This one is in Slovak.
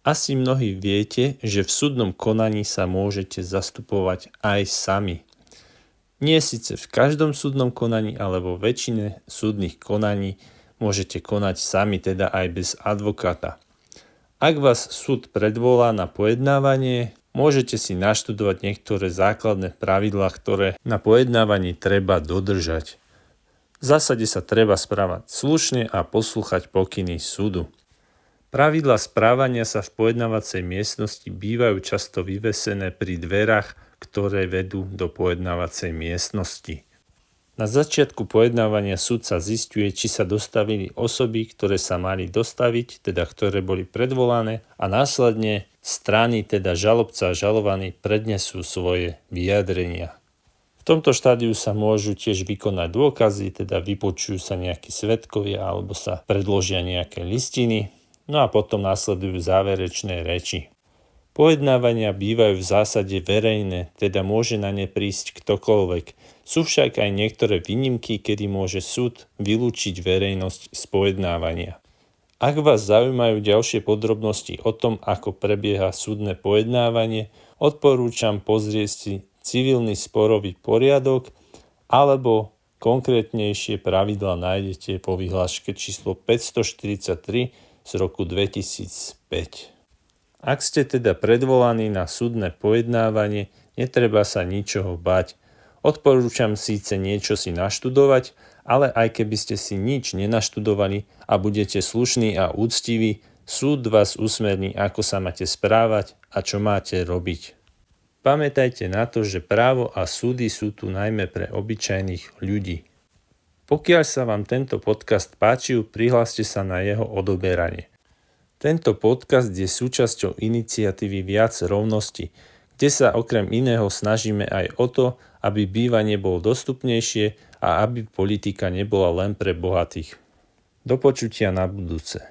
Asi mnohí viete, že v súdnom konaní sa môžete zastupovať aj sami. Nie síce v každom súdnom konaní, ale vo väčšine súdnych konaní môžete konať sami, teda aj bez advokáta. Ak vás súd predvolá na pojednávanie, môžete si naštudovať niektoré základné pravidlá, ktoré na pojednávaní treba dodržať. V zásade sa treba správať slušne a poslúchať pokyny súdu. Pravidlá správania sa v pojednávacej miestnosti bývajú často vyvesené pri dverách, ktoré vedú do pojednávacej miestnosti. Na začiatku pojednávania sudca zisťuje, či sa dostavili osoby, ktoré sa mali dostaviť, teda ktoré boli predvolané, a následne strany, teda žalobca a žalovaný, prednesú svoje vyjadrenia. V tomto štádiu sa môžu tiež vykonať dôkazy, teda vypočujú sa nejakí svedkovia alebo sa predložia nejaké listiny, no a potom následujú záverečné reči. Pojednávania bývajú v zásade verejné, teda môže na ne prísť ktokoľvek. Sú však aj niektoré výnimky, kedy môže súd vylúčiť verejnosť z pojednávania. Ak vás zaujímajú ďalšie podrobnosti o tom, ako prebieha súdne pojednávanie, odporúčam pozrieť si civilný sporový poriadok alebo konkrétnejšie pravidlá nájdete vo vyhláške číslo 543 z roku 2005. Ak ste teda predvolaní na súdne pojednávanie, netreba sa ničoho bať. Odporúčam síce niečo si naštudovať, ale aj keby ste si nič nenaštudovali a budete slušní a úctiví, súd vás usmerní, ako sa máte správať a čo máte robiť. Pamätajte na to, že právo a súdy sú tu najmä pre obyčajných ľudí. Pokiaľ sa vám tento podcast páčil, prihláste sa na jeho odoberanie. Tento podcast je súčasťou iniciatívy Viac rovnosti, kde sa okrem iného snažíme aj o to, aby bývanie bolo dostupnejšie a aby politika nebola len pre bohatých. Do počutia na budúce.